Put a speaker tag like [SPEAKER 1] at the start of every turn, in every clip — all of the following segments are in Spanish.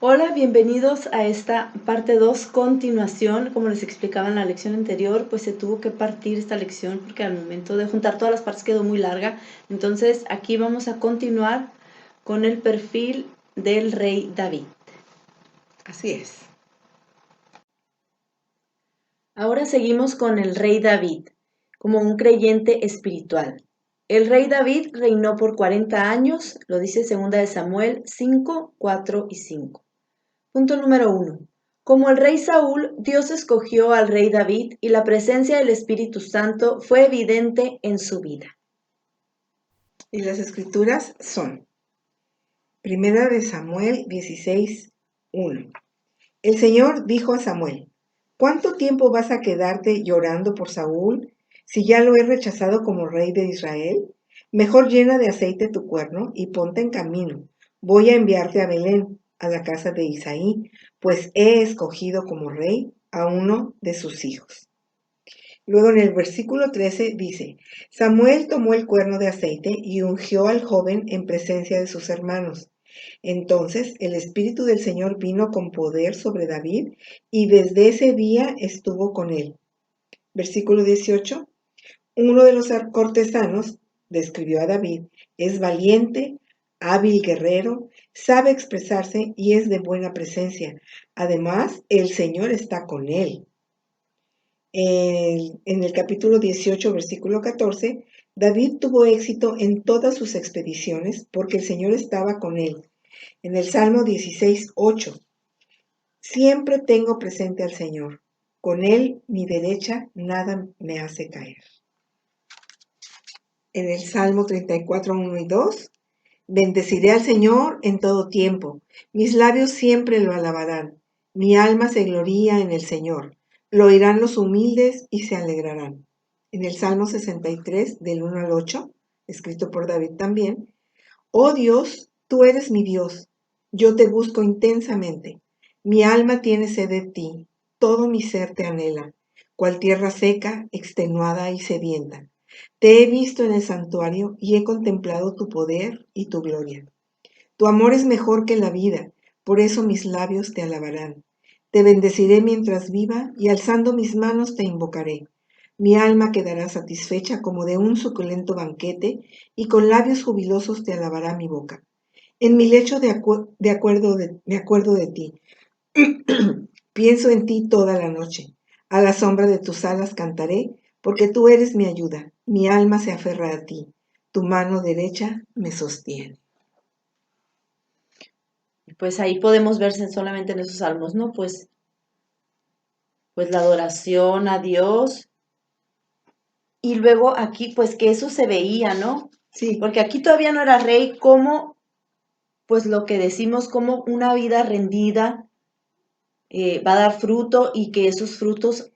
[SPEAKER 1] Hola, bienvenidos a esta parte 2, continuación. Como les explicaba en la lección anterior, pues se tuvo que partir esta lección porque al momento de juntar todas las partes quedó muy larga. Entonces aquí vamos a continuar con el perfil del rey David.
[SPEAKER 2] Así es.
[SPEAKER 1] Ahora seguimos con el rey David, como un creyente espiritual. El rey David reinó por 40 años, lo dice 2 de Samuel 5, 4 y 5. Punto número 1. Como el rey Saúl, Dios escogió al rey David y la presencia del Espíritu Santo fue evidente en su vida.
[SPEAKER 2] Y las escrituras son: Primera de Samuel 16:1. El Señor dijo a Samuel: ¿Cuánto tiempo vas a quedarte llorando por Saúl, si ya lo he rechazado como rey de Israel? Mejor llena de aceite tu cuerno y ponte en camino. Voy a enviarte a Belén, a la casa de Isaí, pues he escogido como rey a uno de sus hijos. Luego en el versículo 13 dice: Samuel tomó el cuerno de aceite y ungió al joven en presencia de sus hermanos. Entonces el Espíritu del Señor vino con poder sobre David y desde ese día estuvo con él. Versículo 18. Uno de los cortesanos describió a David: es valiente, hábil guerrero, sabe expresarse y es de buena presencia. Además, el Señor está con él. En el capítulo 18, versículo 14, David tuvo éxito en todas sus expediciones porque el Señor estaba con él. En el Salmo 16, 8, siempre tengo presente al Señor. Con él mi derecha nada me hace caer. En el Salmo 34, 1 y 2, bendeciré al Señor en todo tiempo. Mis labios siempre lo alabarán. Mi alma se gloría en el Señor. Lo oirán los humildes y se alegrarán. En el Salmo 63, del 1 al 8, escrito por David también: oh Dios, tú eres mi Dios. Yo te busco intensamente. Mi alma tiene sed de ti. Todo mi ser te anhela, cual tierra seca, extenuada y sedienta. Te he visto en el santuario y he contemplado tu poder y tu gloria. Tu amor es mejor que la vida, por eso mis labios te alabarán. Te bendeciré mientras viva y alzando mis manos te invocaré. Mi alma quedará satisfecha como de un suculento banquete y con labios jubilosos te alabará mi boca. En mi lecho me acuerdo de ti. Pienso en ti toda la noche. A la sombra de tus alas cantaré, porque tú eres mi ayuda. Mi alma se aferra a ti. Tu mano derecha me sostiene.
[SPEAKER 1] Pues ahí podemos verse solamente en esos salmos, ¿no? Pues la adoración a Dios. Y luego aquí, pues que eso se veía, ¿no?
[SPEAKER 2] Sí.
[SPEAKER 1] Porque aquí todavía no era rey, como, pues lo que decimos, como una vida rendida va a dar fruto y que esos frutos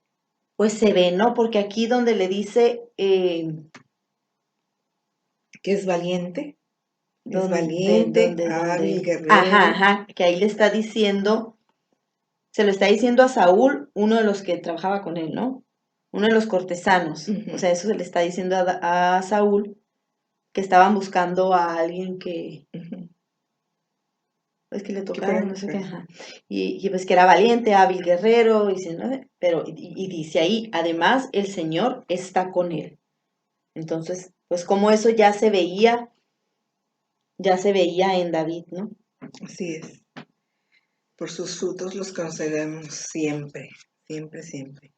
[SPEAKER 1] pues se ven, ¿no? Porque aquí donde le dice,
[SPEAKER 2] Que es valiente, hábil,
[SPEAKER 1] donde, ajá,
[SPEAKER 2] guerrero.
[SPEAKER 1] ajá, que ahí le está diciendo, se lo está diciendo a Saúl, uno de los que trabajaba con él, ¿no? Uno de los cortesanos, o
[SPEAKER 2] Ujú,
[SPEAKER 1] sea, eso se le está diciendo a Saúl, que estaban buscando a alguien que,
[SPEAKER 2] ujú.
[SPEAKER 1] pues que le
[SPEAKER 2] Que fuera
[SPEAKER 1] tocara, no sé qué,
[SPEAKER 2] mujer.
[SPEAKER 1] ajá. Y pues que era valiente, hábil, guerrero, ¿no? Pero, y dice ahí, además, el Señor está con él. Entonces, pues como eso ya se veía en David, ¿no?
[SPEAKER 2] Así es. Por sus frutos los conoceremos siempre, siempre, siempre.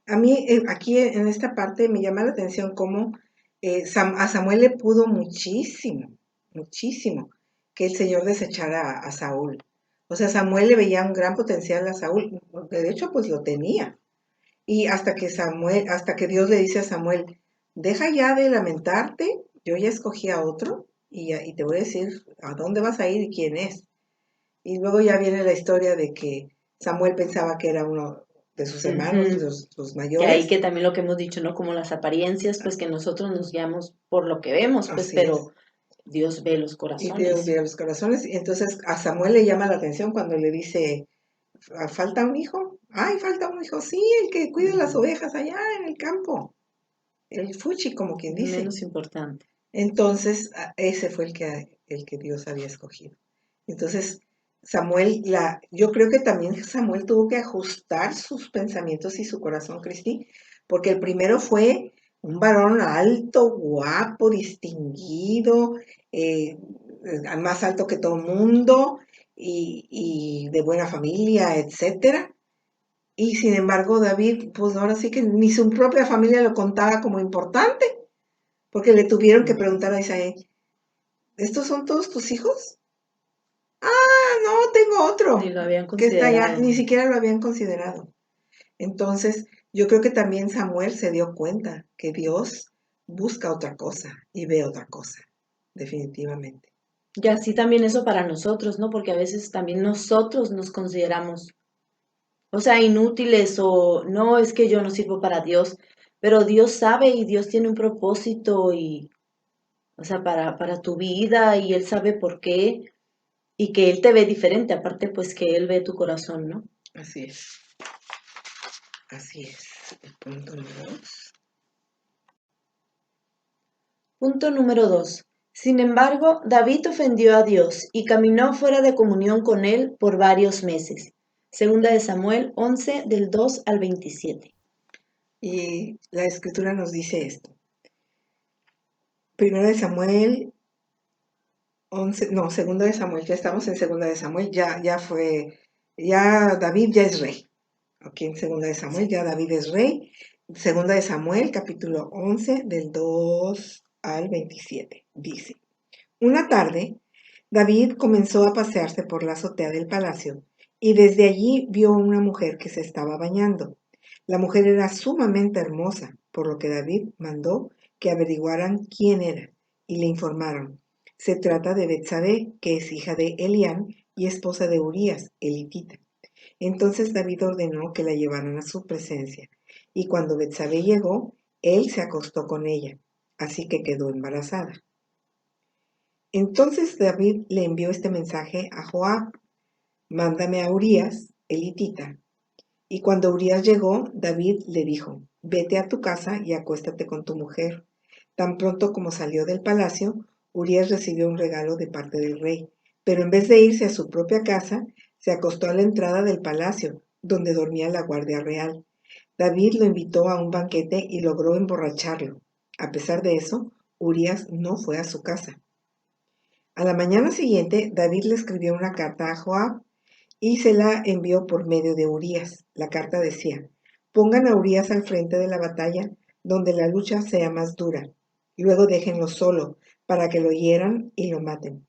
[SPEAKER 2] A mí aquí en esta parte me llama la atención cómo a Samuel le pudo muchísimo, muchísimo que el Señor desechara a Saúl. O sea, Samuel le veía un gran potencial a Saúl, de hecho pues lo tenía. Y hasta que Dios le dice a Samuel: deja ya de lamentarte, yo ya escogí a otro y te voy a decir a dónde vas a ir y quién es. Y luego ya viene la historia de que Samuel pensaba que era uno de sus hermanos,
[SPEAKER 1] Ujú.
[SPEAKER 2] los
[SPEAKER 1] Que ahí
[SPEAKER 2] mayores.
[SPEAKER 1] que también lo que hemos dicho, ¿no? Como las apariencias, pues que nosotros nos guiamos por lo que vemos, pues,
[SPEAKER 2] Así es.
[SPEAKER 1] pero Dios ve los
[SPEAKER 2] Y Dios
[SPEAKER 1] corazones.
[SPEAKER 2] vio los corazones. Y entonces a Samuel le llama la atención cuando le dice: ¿falta un hijo? ¡Ay, falta un hijo! Sí, el que cuida las
[SPEAKER 1] Ujú.
[SPEAKER 2] ovejas allá en el campo. El fuchi, como quien dice.
[SPEAKER 1] Menos importante.
[SPEAKER 2] Entonces, ese fue el que Dios había escogido. Entonces, yo creo que también Samuel tuvo que ajustar sus pensamientos y su corazón, Cristi, porque el primero fue un varón alto, guapo, distinguido, más alto que todo el mundo y de buena familia, etcétera. Y sin embargo, David, pues ahora sí que ni su propia familia lo contaba como importante, porque le tuvieron que preguntar a Isaí, ¿estos son todos tus hijos? No, tengo
[SPEAKER 1] Ni
[SPEAKER 2] otro,
[SPEAKER 1] lo habían
[SPEAKER 2] que está allá,
[SPEAKER 1] considerado.
[SPEAKER 2] ni siquiera lo habían considerado. Entonces, yo creo que también Samuel se dio cuenta que Dios busca otra cosa y ve otra cosa, definitivamente.
[SPEAKER 1] Y así también eso para nosotros, ¿no? Porque a veces también nosotros nos consideramos, o sea, inútiles o no, es que yo no sirvo para Dios, pero Dios sabe y Dios tiene un propósito y, o sea, para tu vida y Él sabe por qué y que Él te ve diferente, aparte pues que Él ve tu corazón, ¿no?
[SPEAKER 2] Así es, así es. El punto número 2.
[SPEAKER 1] Punto número 2. Sin embargo, David ofendió a Dios y caminó fuera de comunión con Él por varios meses. Segunda de Samuel 11, del 2 al 27.
[SPEAKER 2] Y la escritura nos dice esto. Primero de Samuel 11, no, segunda de Samuel, ya estamos en segunda de Samuel, ya David ya es rey. Aquí en segunda de Samuel ya David es rey. Segunda de Samuel, capítulo 11, del 2 al 27, dice. Una tarde, David comenzó a pasearse por la azotea del palacio y desde allí vio a una mujer que se estaba bañando. La mujer era sumamente hermosa, por lo que David mandó que averiguaran quién era y le informaron. Se trata de Betsabé, que es hija de Elián y esposa de Urías, elitita. Entonces David ordenó que la llevaran a su presencia, y cuando Betsabé llegó, él se acostó con ella, así que quedó embarazada. Entonces David le envió este mensaje a Joab: mándame a Urías, el hitita. Y cuando Urías llegó, David le dijo: vete a tu casa y acuéstate con tu mujer. Tan pronto como salió del palacio, Urías recibió un regalo de parte del rey, pero en vez de irse a su propia casa, se acostó a la entrada del palacio, donde dormía la guardia real. David lo invitó a un banquete y logró emborracharlo. A pesar de eso, Urías no fue a su casa. A la mañana siguiente, David le escribió una carta a Joab y se la envió por medio de Urías. La carta decía: pongan a Urías al frente de la batalla, donde la lucha sea más dura. Luego déjenlo solo, para que lo hieran y lo maten.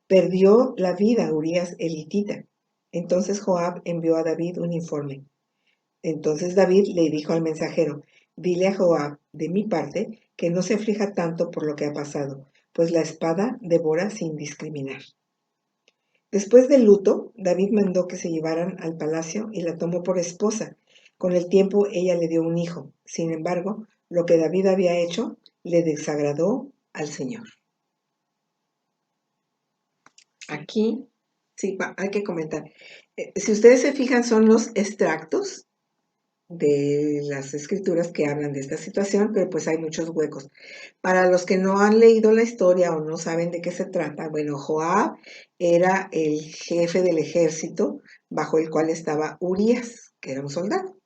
[SPEAKER 2] Perdió la vida Urías el hitita. Entonces Joab envió a David un informe. Entonces David le dijo al mensajero: dile a Joab, de mi parte, que no se aflija tanto por lo que ha pasado, pues la espada devora sin discriminar. Después del luto, David mandó que se llevaran al palacio y la tomó por esposa. Con el tiempo ella le dio un hijo. Sin embargo, lo que David había hecho le desagradó al Señor. Aquí, sí, hay que comentar. Si ustedes se fijan, son los extractos de las escrituras que hablan de esta situación, pero pues hay muchos huecos. Para los que no han leído la historia o no saben de qué se trata, bueno, Joab era el jefe del ejército bajo el cual estaba Urías, que era un soldado.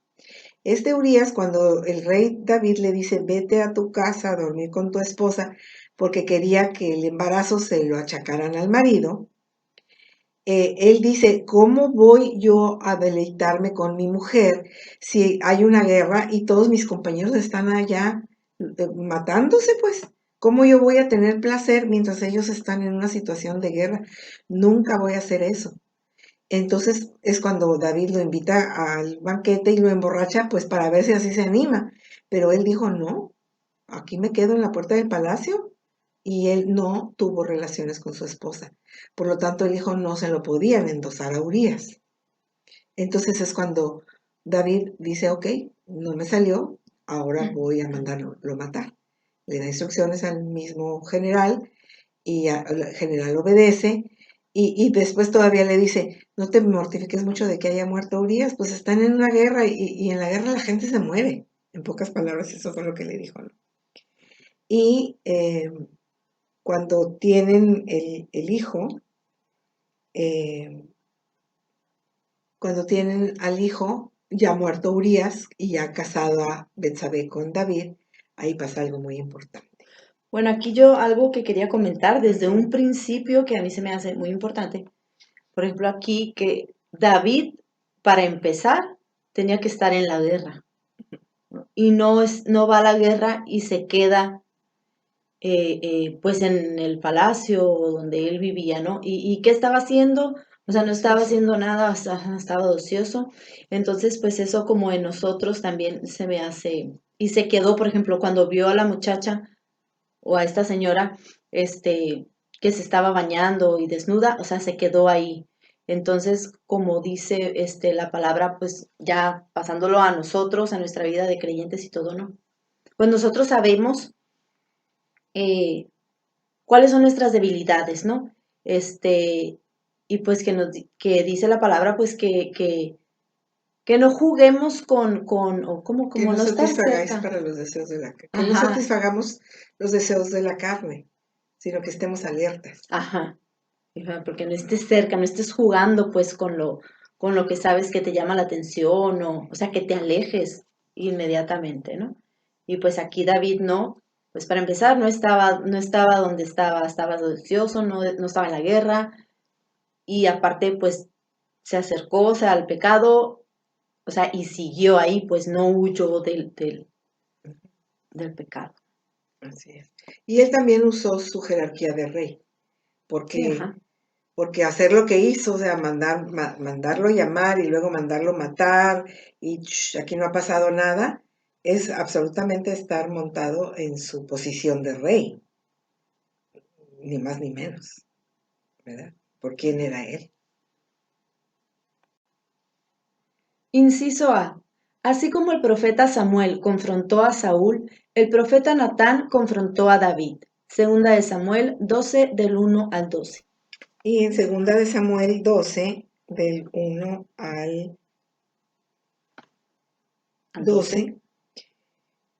[SPEAKER 2] Este Urías, cuando el rey David le dice: vete a tu casa a dormir con tu esposa, porque quería que el embarazo se lo achacaran al marido, él dice: ¿cómo voy yo a deleitarme con mi mujer si hay una guerra y todos mis compañeros están allá matándose? Pues, ¿cómo yo voy a tener placer mientras ellos están en una situación de guerra? Nunca voy a hacer eso. Entonces es cuando David lo invita al banquete y lo emborracha, pues para ver si así se anima. Pero él dijo: no, aquí me quedo en la puerta del palacio. Y él no tuvo relaciones con su esposa. Por lo tanto, el hijo no se lo podían endosar a Urías. Entonces es cuando David dice: ok, no me salió, ahora voy a mandarlo matar. Le da instrucciones al mismo general y el general obedece. Y después todavía le dice: no te mortifiques mucho de que haya muerto Urías, pues están en una guerra y en la guerra la gente se muere. En pocas palabras, eso fue lo que le dijo, ¿no? Y cuando tienen el hijo, cuando tienen al hijo ya muerto Urías y ya casado a Betsabé con David, ahí pasa algo muy importante.
[SPEAKER 1] Bueno, aquí yo algo que quería comentar desde un principio que a mí se me hace muy importante. Por ejemplo, aquí que David, para empezar, tenía que estar en la guerra, ¿no? Y no va a la guerra y se queda pues en el palacio donde él vivía, ¿no? ¿Y qué estaba haciendo? O sea, no estaba haciendo nada, estaba ocioso. Entonces, pues eso como en nosotros también se me hace, y se quedó, por ejemplo, cuando vio a la muchacha o a esta señora, que se estaba bañando y desnuda, o sea, se quedó ahí. Entonces, como dice, la palabra, pues ya pasándolo a nosotros, a nuestra vida de creyentes y todo, ¿no? Pues nosotros sabemos eh, cuáles son nuestras debilidades, ¿no? Este, y pues que dice la palabra, pues que no juguemos o
[SPEAKER 2] Que
[SPEAKER 1] como
[SPEAKER 2] no
[SPEAKER 1] no estar
[SPEAKER 2] satisfagáis
[SPEAKER 1] cerca.
[SPEAKER 2] para los deseos de la carne, que no
[SPEAKER 1] Ajá,
[SPEAKER 2] satisfagamos los deseos de la carne, sino que estemos alertas.
[SPEAKER 1] ajá. Ajá, porque no estés cerca, no estés jugando pues con lo que sabes que te llama la atención o sea, que te alejes inmediatamente, ¿no? Y pues aquí David no, pues para empezar no estaba donde estaba ocioso, no estaba en la guerra y aparte pues se acercó, o sea, al pecado, o sea, y siguió ahí, pues no huyó del pecado.
[SPEAKER 2] Así es. Y él también usó su jerarquía de rey,
[SPEAKER 1] Sí,
[SPEAKER 2] porque,
[SPEAKER 1] ajá.
[SPEAKER 2] porque hacer lo que hizo, o sea, mandarlo llamar y luego mandarlo matar, y aquí no ha pasado nada, es absolutamente estar montado en su posición de rey, ni más ni menos, ¿verdad? ¿Por quién era él?
[SPEAKER 1] Inciso A. Así como el profeta Samuel confrontó a Saúl, el profeta Natán confrontó a David. Segunda de Samuel 12 del 1 al 12.
[SPEAKER 2] Y en segunda de Samuel 12, del 1 al
[SPEAKER 1] Al 12.
[SPEAKER 2] 12,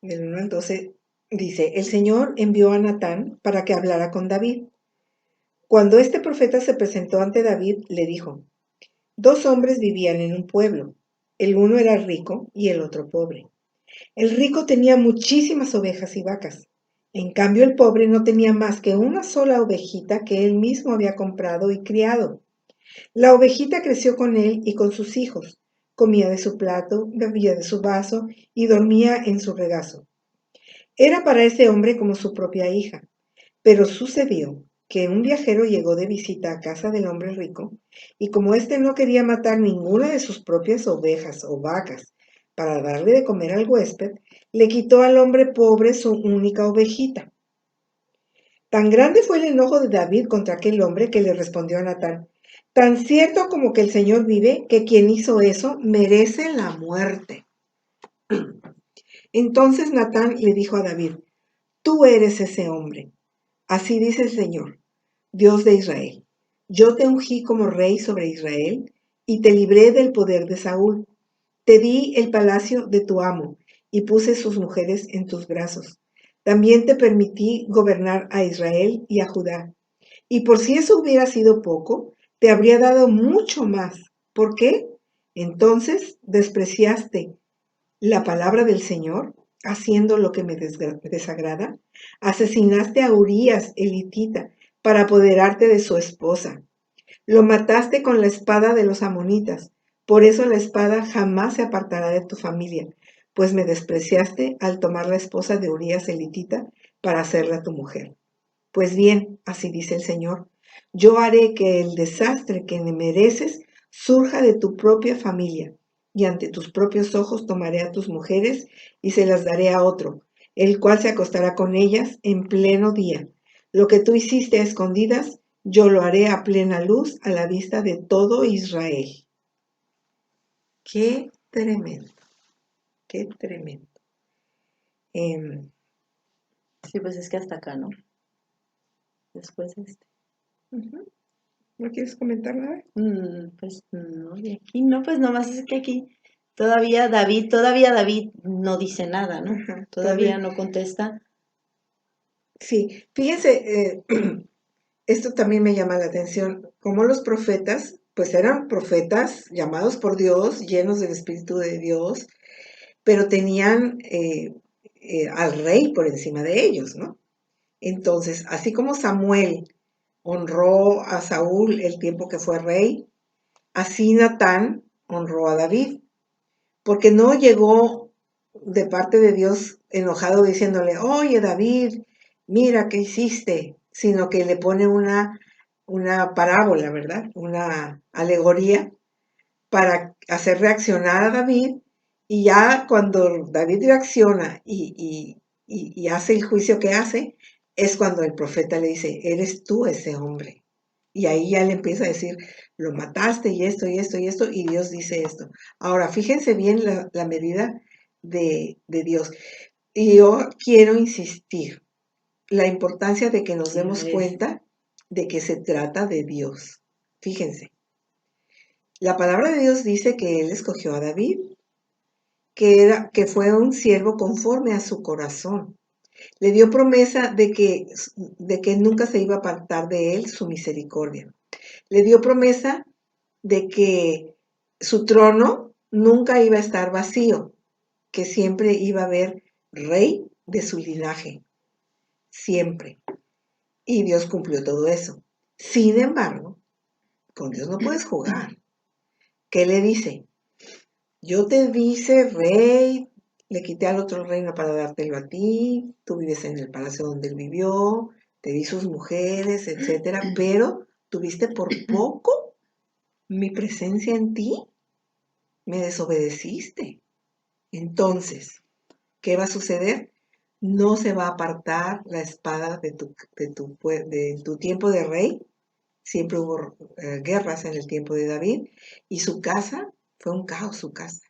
[SPEAKER 2] del 1 al 12, dice, el Señor envió a Natán para que hablara con David. Cuando este profeta se presentó ante David, le dijo, dos hombres vivían en un pueblo. El uno era rico y el otro pobre. El rico tenía muchísimas ovejas y vacas. En cambio, el pobre no tenía más que una sola ovejita que él mismo había comprado y criado. La ovejita creció con él y con sus hijos. Comía de su plato, bebía de su vaso y dormía en su regazo. Era para ese hombre como su propia hija. Pero sucedió que un viajero llegó de visita a casa del hombre rico, y como éste no quería matar ninguna de sus propias ovejas o vacas para darle de comer al huésped, le quitó al hombre pobre su única ovejita. Tan grande fue el enojo de David contra aquel hombre que le respondió a Natán, tan cierto como que el Señor vive, que quien hizo eso merece la muerte. Entonces Natán le dijo a David, tú eres ese hombre. Así dice el Señor, Dios de Israel. Yo te ungí como rey sobre Israel y te libré del poder de Saúl. Te di el palacio de tu amo y puse sus mujeres en tus brazos. También te permití gobernar a Israel y a Judá. Y por si eso hubiera sido poco, te habría dado mucho más. ¿Por qué? Entonces despreciaste la palabra del Señor, haciendo lo que me desagrada. Asesinaste a Urías, elitita, para apoderarte de su esposa. Lo mataste con la espada de los amonitas. Por eso la espada jamás se apartará de tu familia, pues me despreciaste al tomar la esposa de Urías, elitita, para hacerla tu mujer. Pues bien, así dice el Señor, yo haré que el desastre que me mereces surja de tu propia familia, y ante tus propios ojos tomaré a tus mujeres y se las daré a otro, el cual se acostará con ellas en pleno día. Lo que tú hiciste a escondidas, yo lo haré a plena luz a la vista de todo Israel. Qué tremendo, qué tremendo. Em,
[SPEAKER 1] Sí, pues es que hasta acá, ¿no? Después
[SPEAKER 2] Ujú. ¿No quieres comentar nada?
[SPEAKER 1] Pues no, de aquí no, pues nomás es que aquí todavía David no dice nada, ¿no?
[SPEAKER 2] Ajá,
[SPEAKER 1] Todavía
[SPEAKER 2] todavía.
[SPEAKER 1] no contesta.
[SPEAKER 2] Sí, fíjense, esto también me llama la atención, cómo los profetas pues eran profetas llamados por Dios, llenos del Espíritu de Dios, pero tenían al rey por encima de ellos, ¿no? Entonces, así como Samuel honró a Saúl el tiempo que fue rey, así Natán honró a David, porque no llegó de parte de Dios enojado diciéndole, oye David, mira qué hiciste, sino que le pone una parábola, ¿verdad? Una alegoría para hacer reaccionar a David, y ya cuando David reacciona y hace el juicio que hace, es cuando el profeta le dice, eres tú ese hombre. Y ahí ya le empieza a decir, lo mataste y esto y esto y esto, y Dios dice esto. Ahora, fíjense bien la medida de Dios. Y yo quiero insistir, la importancia de que nos demos cuenta de que se trata de Dios. Fíjense, la palabra de Dios dice que Él escogió a David, que fue un siervo conforme a su corazón. Le dio promesa de que nunca se iba a apartar de él su misericordia. Le dio promesa de que su trono nunca iba a estar vacío, que siempre iba a haber rey de su linaje, siempre. Y Dios cumplió todo eso. Sin embargo, con Dios no puedes jugar. ¿Qué le dice? Yo te dice rey, le quité al otro reino para dártelo a ti, tú vives en el palacio donde él vivió, te di sus mujeres, etcétera, pero tuviste por poco mi presencia en ti, me desobedeciste. Entonces, ¿qué va a suceder? No se va a apartar la espada de tu tiempo de rey. Siempre hubo guerras en el tiempo de David, y su casa fue un caos, su casa.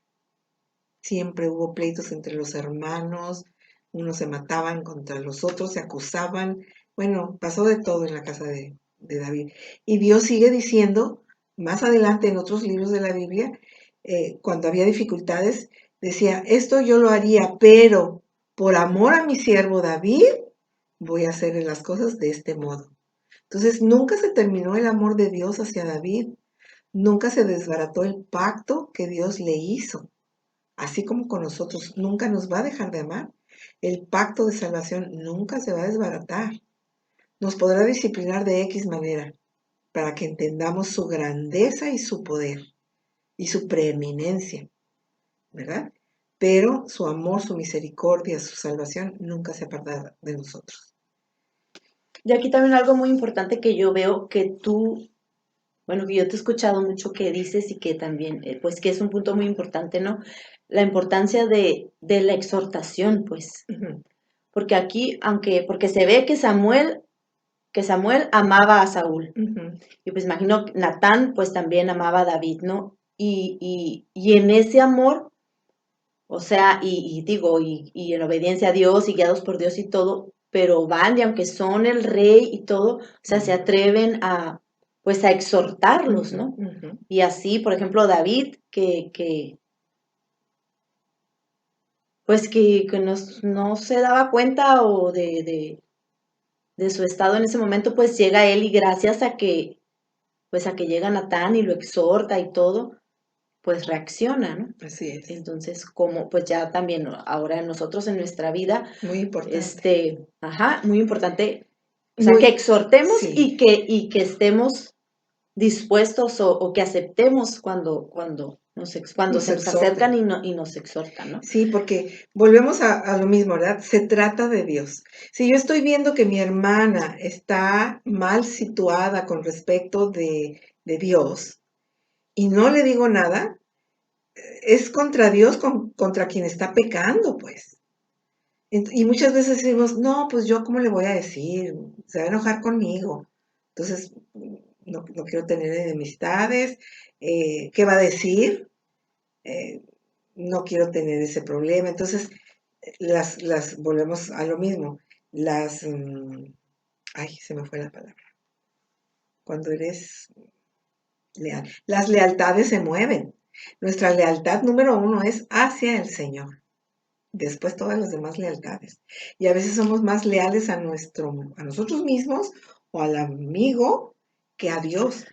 [SPEAKER 2] Siempre hubo pleitos entre los hermanos, unos se mataban contra los otros, se acusaban. Bueno, pasó de todo en la casa de David. Y Dios sigue diciendo, más adelante en otros libros de la Biblia, cuando había dificultades, decía, esto yo lo haría, pero por amor a mi siervo David, voy a hacer las cosas de este modo. Entonces, nunca se terminó el amor de Dios hacia David, nunca se desbarató el pacto que Dios le hizo. Así como con nosotros, nunca nos va a dejar de amar. El pacto de salvación nunca se va a desbaratar. Nos podrá disciplinar de X manera para que entendamos su grandeza y su poder y su preeminencia, ¿verdad? Pero su amor, su misericordia, su salvación nunca se apartará de nosotros.
[SPEAKER 1] Y aquí también algo muy importante que yo veo que tú, bueno, que yo te he escuchado mucho que dices y que también, pues que es un punto muy importante, ¿no? La importancia de la exhortación, pues.
[SPEAKER 2] Ujú,
[SPEAKER 1] Porque aquí, porque se ve que Samuel amaba a Saúl.
[SPEAKER 2] ujú,
[SPEAKER 1] Y pues imagino que Natán pues también amaba a David, ¿no? Y en ese amor, o sea, y en obediencia a Dios y guiados por Dios y todo, pero van y aunque son el rey y todo, o sea, se atreven pues a exhortarlos,
[SPEAKER 2] ujú,
[SPEAKER 1] ¿no?
[SPEAKER 2] ujú.
[SPEAKER 1] Y así, por ejemplo, David, pues que no se daba cuenta o de su estado en ese momento, pues llega él y gracias pues a que llega Natán y lo exhorta y todo, pues reacciona, ¿no?
[SPEAKER 2] Así es,
[SPEAKER 1] Entonces, como pues ya también ahora nosotros en nuestra vida,
[SPEAKER 2] muy importante.
[SPEAKER 1] muy importante, o sea, que
[SPEAKER 2] Muy,
[SPEAKER 1] exhortemos
[SPEAKER 2] sí.
[SPEAKER 1] y que estemos dispuestos o que aceptemos cuando
[SPEAKER 2] Nos
[SPEAKER 1] se nos acercan
[SPEAKER 2] exhorten.
[SPEAKER 1] y nos exhortan, ¿no?
[SPEAKER 2] Sí, porque volvemos a lo mismo, ¿verdad? Se trata de Dios. Si yo estoy viendo que mi hermana está mal situada con respecto de Dios y no le digo nada, es contra Dios, contra quien está pecando, pues. Y muchas veces decimos, no, pues yo cómo le voy a decir, se va a enojar conmigo. Entonces, no quiero tener enemistades. ¿Qué va a decir? Eh, no quiero tener ese problema. Entonces, volvemos a lo mismo. Ay, se me fue la palabra. Cuando eres leal. Las lealtades se mueven. Nuestra lealtad número uno es hacia el Señor. Después todas las demás lealtades. Y a veces somos más leales a nosotros mismos o al amigo que a Dios.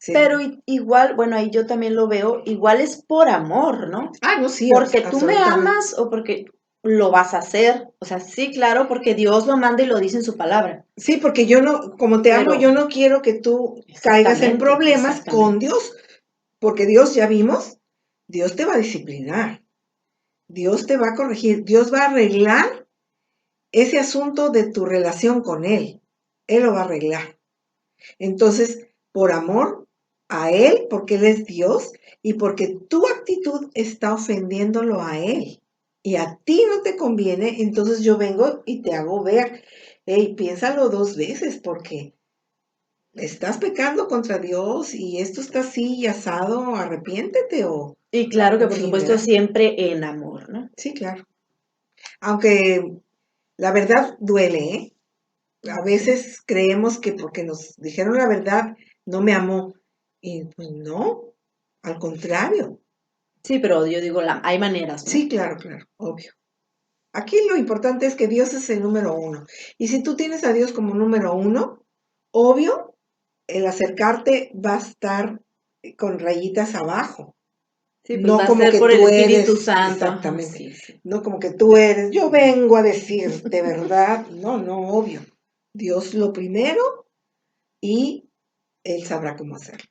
[SPEAKER 2] Sí.
[SPEAKER 1] Pero igual, bueno, ahí yo también lo veo, igual es por amor, ¿no?
[SPEAKER 2] No, sí,
[SPEAKER 1] Porque tú me
[SPEAKER 2] absolutamente.
[SPEAKER 1] amas o porque lo vas a hacer. O sea, sí, claro, porque Dios lo manda y lo dice en su palabra.
[SPEAKER 2] Sí, porque yo no, como te amo,
[SPEAKER 1] Pero,
[SPEAKER 2] yo no quiero que tú caigas en
[SPEAKER 1] exactamente,
[SPEAKER 2] problemas con
[SPEAKER 1] exactamente.
[SPEAKER 2] Dios, porque Dios, ya vimos, Dios te va a disciplinar, Dios te va a corregir, Dios va a arreglar ese asunto de tu relación con Él lo va a arreglar. Entonces, por amor a Él, porque Él es Dios y porque tu actitud está ofendiéndolo a Él y a ti no te conviene, entonces yo vengo y te hago ver, hey, piénsalo 2 veces porque estás pecando contra Dios y esto está así y asado, arrepiéntete o,
[SPEAKER 1] Y claro que
[SPEAKER 2] en
[SPEAKER 1] por
[SPEAKER 2] fin,
[SPEAKER 1] supuesto
[SPEAKER 2] ¿verdad?
[SPEAKER 1] siempre en amor, ¿no?
[SPEAKER 2] Sí, claro. Aunque la verdad duele, ¿eh? A
[SPEAKER 1] Sí.
[SPEAKER 2] veces creemos que porque nos dijeron la verdad no me amó. Y pues no, al contrario.
[SPEAKER 1] Sí, pero yo digo, hay maneras,
[SPEAKER 2] Sí,
[SPEAKER 1] ¿no?
[SPEAKER 2] claro, claro, obvio. Aquí lo importante es que Dios es el número uno. Y si tú tienes a Dios como número uno, obvio, el acercarte va a estar con rayitas abajo.
[SPEAKER 1] Sí, pues
[SPEAKER 2] No
[SPEAKER 1] va a
[SPEAKER 2] como
[SPEAKER 1] ser
[SPEAKER 2] que
[SPEAKER 1] por el
[SPEAKER 2] tú
[SPEAKER 1] Espíritu
[SPEAKER 2] eres,
[SPEAKER 1] Santo. Ajá,
[SPEAKER 2] exactamente,
[SPEAKER 1] sí, sí.
[SPEAKER 2] no como que tú eres, yo vengo a decirte, ¿verdad? No, no, obvio. Dios lo primero y Él sabrá cómo hacerlo.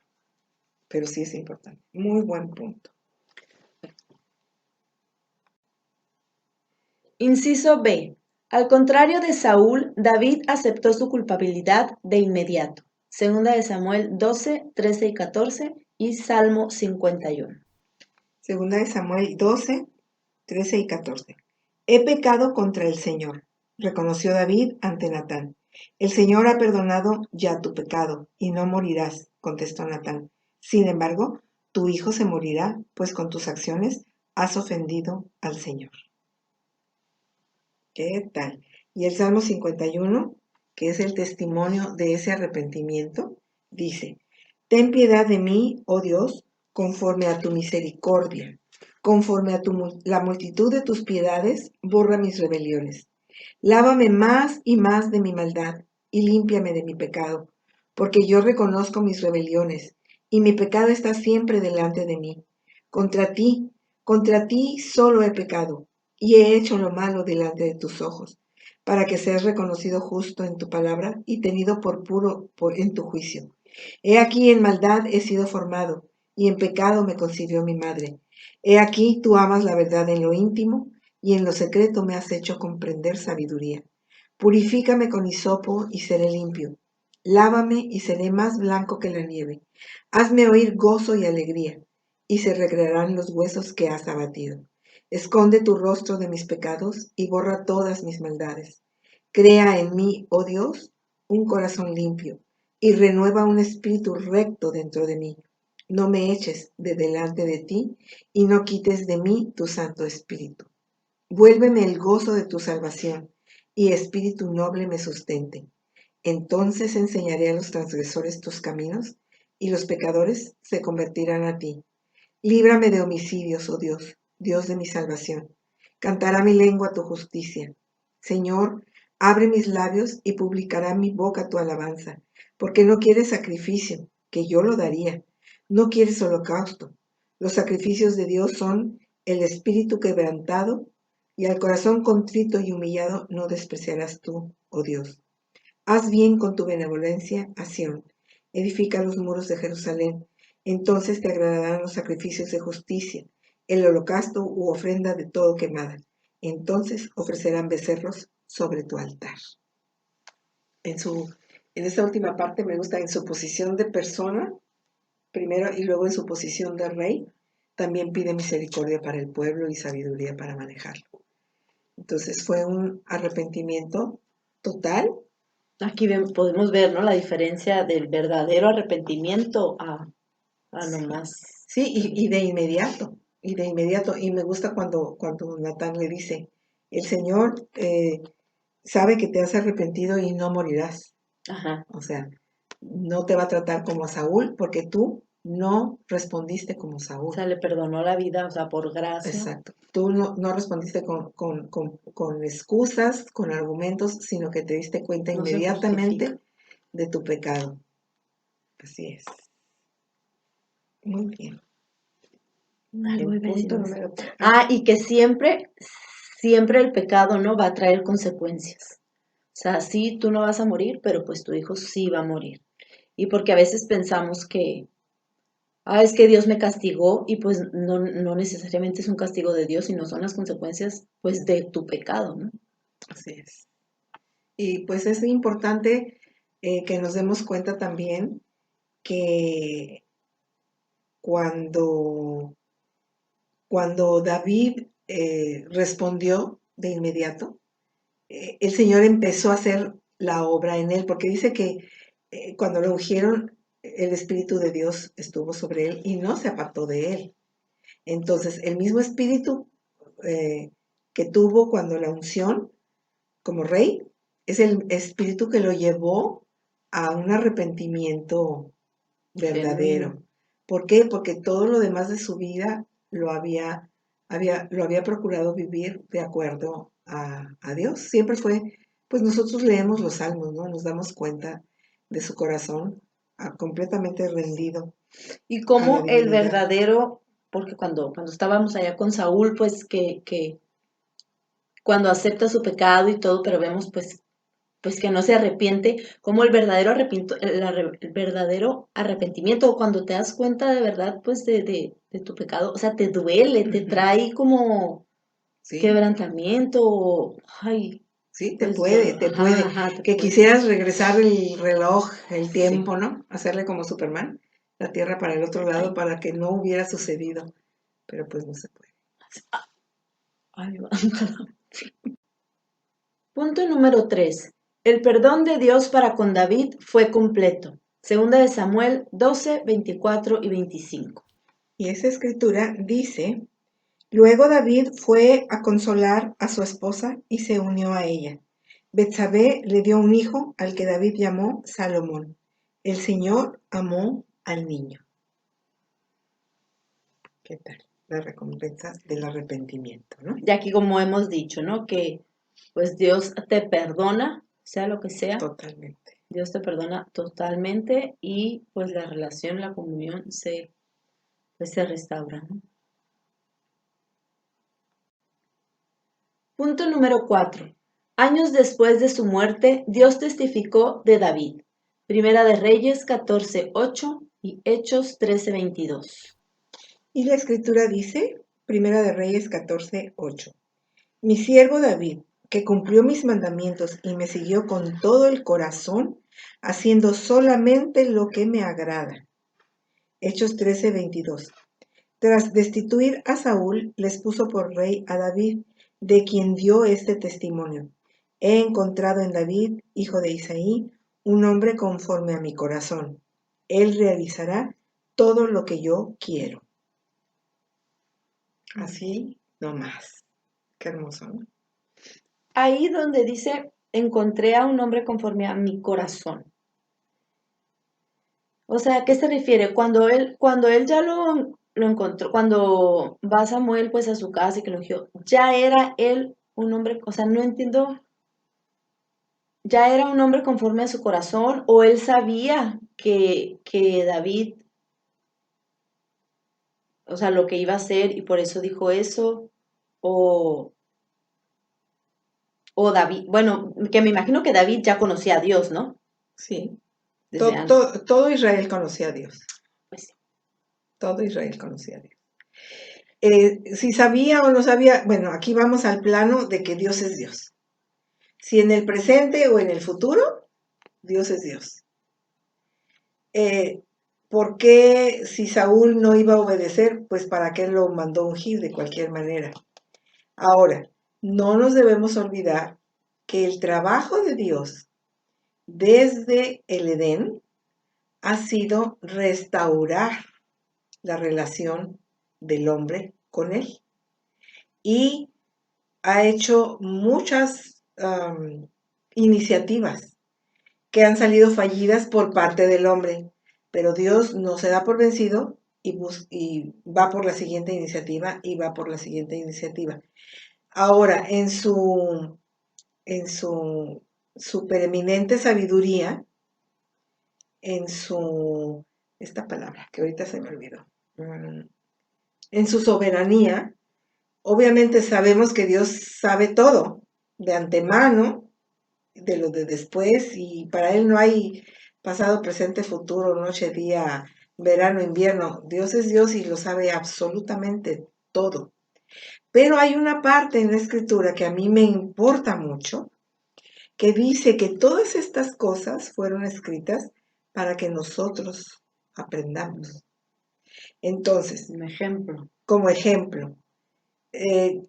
[SPEAKER 2] Pero sí es importante. Muy buen punto.
[SPEAKER 1] Inciso B. Al contrario de Saúl, David aceptó su culpabilidad de inmediato. Segunda de Samuel 12, 13 y 14 y Salmo 51.
[SPEAKER 2] Segunda de Samuel 12, 13 y 14. He pecado contra el Señor, reconoció David ante Natán. El Señor ha perdonado ya tu pecado y no morirás, contestó Natán. Sin embargo, tu hijo se morirá, pues con tus acciones has ofendido al Señor. ¿Qué tal? Y el Salmo 51, que es el testimonio de ese arrepentimiento, dice, ten piedad de mí, oh Dios, conforme a tu misericordia, conforme a la multitud de tus piedades, borra mis rebeliones. Lávame más y más de mi maldad y límpiame de mi pecado, porque yo reconozco mis rebeliones y mi pecado está siempre delante de mí. Contra ti, contra ti solo he pecado y he hecho lo malo delante de tus ojos, para que seas reconocido justo en tu palabra y tenido por puro en tu juicio. He aquí en maldad he sido formado, y en pecado me concibió mi madre. He aquí tú amas la verdad en lo íntimo, y en lo secreto me has hecho comprender sabiduría. Purifícame con hisopo y seré limpio. Lávame y seré más blanco que la nieve. Hazme oír gozo y alegría, y se recrearán los huesos que has abatido. Esconde tu rostro de mis pecados y borra todas mis maldades. Crea en mí, oh Dios, un corazón limpio y renueva un espíritu recto dentro de mí. No me eches de delante de ti y no quites de mí tu Santo Espíritu. Vuélveme el gozo de tu salvación y espíritu noble me sustente. Entonces enseñaré a los transgresores tus caminos y los pecadores se convertirán a ti. Líbrame de homicidios, oh Dios, Dios de mi salvación. Cantará mi lengua tu justicia. Señor, abre mis labios y publicará mi boca tu alabanza, porque no quieres sacrificio, que yo lo daría. No quieres holocausto. Los sacrificios de Dios son el espíritu quebrantado, y al corazón contrito y humillado no despreciarás tú, oh Dios. Haz bien con tu benevolencia a Sión. Edifica los muros de Jerusalén. Entonces te agradarán los sacrificios de justicia, el holocausto u ofrenda de todo quemada. Entonces ofrecerán becerros sobre tu altar. En su, en esta última parte me gusta en su posición de persona, primero y luego en su posición de rey, también pide misericordia para el pueblo y sabiduría para manejarlo. Entonces fue un arrepentimiento total.
[SPEAKER 1] Aquí podemos ver, ¿no? La diferencia del verdadero arrepentimiento a nomás.
[SPEAKER 2] Sí, y de inmediato, y me gusta cuando Natán le dice, el Señor sabe que te has arrepentido y no morirás.
[SPEAKER 1] Ajá.
[SPEAKER 2] O sea, no te va a tratar como a Saúl porque tú no respondiste como
[SPEAKER 1] O
[SPEAKER 2] Saúl.
[SPEAKER 1] sea, le perdonó la vida, o sea, por gracia.
[SPEAKER 2] Exacto. Tú no respondiste con excusas, con argumentos, sino que te diste cuenta
[SPEAKER 1] No se justifica.
[SPEAKER 2] inmediatamente de tu pecado. Así es. Muy bien.
[SPEAKER 1] Ay, voy
[SPEAKER 2] Punto
[SPEAKER 1] venciendo.
[SPEAKER 2] número.
[SPEAKER 1] Y que siempre, siempre el pecado, ¿no? Va a traer consecuencias. O sea, sí, tú no vas a morir, pero pues tu hijo sí va a morir. Y porque a veces pensamos que, es que Dios me castigó y pues no necesariamente es un castigo de Dios, sino son las consecuencias pues de tu pecado, ¿no?
[SPEAKER 2] Así es. Y pues es importante que nos demos cuenta también que cuando, cuando David respondió de inmediato, el Señor empezó a hacer la obra en él, porque dice que cuando lo ungieron, el Espíritu de Dios estuvo sobre él y no se apartó de él. Entonces, el mismo Espíritu eh, que tuvo cuando la unción como rey, es el espíritu que lo llevó a un arrepentimiento
[SPEAKER 1] Genuino.
[SPEAKER 2] verdadero. ¿Por qué? Porque todo lo demás de su vida lo había procurado vivir de acuerdo a Dios. Siempre fue, pues nosotros leemos los salmos, ¿no? Nos damos cuenta de su corazón completamente rendido
[SPEAKER 1] Y
[SPEAKER 2] a la
[SPEAKER 1] como el
[SPEAKER 2] divinidad.
[SPEAKER 1] verdadero, porque cuando estábamos allá con Saúl, pues que cuando acepta su pecado y todo, pero vemos pues que no se arrepiente, como el verdadero el verdadero arrepentimiento, o cuando te das cuenta de verdad, pues de tu pecado, o sea, te duele, te
[SPEAKER 2] Ujú.
[SPEAKER 1] trae como
[SPEAKER 2] Sí,
[SPEAKER 1] quebrantamiento, ay,
[SPEAKER 2] sí,
[SPEAKER 1] pues
[SPEAKER 2] te puede.
[SPEAKER 1] te
[SPEAKER 2] Que
[SPEAKER 1] puede,
[SPEAKER 2] quisieras regresar el reloj, el
[SPEAKER 1] sí.
[SPEAKER 2] tiempo, ¿no? Hacerle como Superman, la Tierra para el otro lado
[SPEAKER 1] Ay,
[SPEAKER 2] para que no hubiera sucedido. Pero pues no se puede.
[SPEAKER 1] ay, Punto número 3. El perdón de Dios para con David fue completo. Segunda de Samuel 12, 24 y 25.
[SPEAKER 2] Y esa escritura dice, luego David fue a consolar a su esposa y se unió a ella. Betsabé le dio un hijo al que David llamó Salomón. El Señor amó al niño. ¿Qué tal? La recompensa del arrepentimiento, ¿no?
[SPEAKER 1] Y aquí como hemos dicho, ¿no? Que pues Dios te perdona, sea lo que sea,
[SPEAKER 2] Totalmente.
[SPEAKER 1] Dios te perdona totalmente y pues la relación, la comunión se restaura, ¿no? Punto número 4. Años después de su muerte, Dios testificó de David. Primera de Reyes 14:8 y Hechos 13:22.
[SPEAKER 2] Y la escritura dice, Primera de Reyes 14:8. Mi siervo David, que cumplió mis mandamientos y me siguió con todo el corazón, haciendo solamente lo que me agrada. Hechos 13:22. Tras destituir a Saúl, les puso por rey a David, de quien dio este testimonio. He encontrado en David, hijo de Isaí, un hombre conforme a mi corazón. Él realizará todo lo que yo quiero. Así nomás. Qué hermoso, ¿no?
[SPEAKER 1] Ahí donde dice, encontré a un hombre conforme a mi corazón. O sea, ¿a qué se refiere? Cuando él ya lo encontró, cuando va Samuel pues a su casa y que lo eligió, ya era él un hombre, o sea, no entiendo, ya era un hombre conforme a su corazón, o él sabía que David, o sea, lo que iba a hacer y por eso dijo eso, o, o David, bueno, que me imagino que David ya conocía a Dios, ¿no?
[SPEAKER 2] Sí.
[SPEAKER 1] Desde antes,
[SPEAKER 2] Todo Israel conocía a Dios.
[SPEAKER 1] pues sí.
[SPEAKER 2] Todo Israel conocía a Dios. Si sabía o no sabía, bueno, aquí vamos al plano de que Dios es Dios. Si en el presente o en el futuro, Dios es Dios. Eh, ¿Por qué si Saúl no iba a obedecer? Pues para qué lo mandó ungir de cualquier manera. Ahora, no nos debemos olvidar que el trabajo de Dios desde el Edén ha sido restaurar la relación del hombre con él y ha hecho muchas iniciativas que han salido fallidas por parte del hombre, pero Dios no se da por vencido y va por la siguiente iniciativa y va por la siguiente iniciativa. Ahora, en su supereminente sabiduría, en su esta palabra que ahorita se me olvidó. En su soberanía, obviamente sabemos que Dios sabe todo de antemano, de lo de después, y para Él no hay pasado, presente, futuro, noche, día, verano, invierno. Dios es Dios y lo sabe absolutamente todo. Pero hay una parte en la escritura que a mí me importa mucho, que dice que todas estas cosas fueron escritas para que nosotros aprendamos. Entonces,
[SPEAKER 1] Un ejemplo.
[SPEAKER 2] como ejemplo,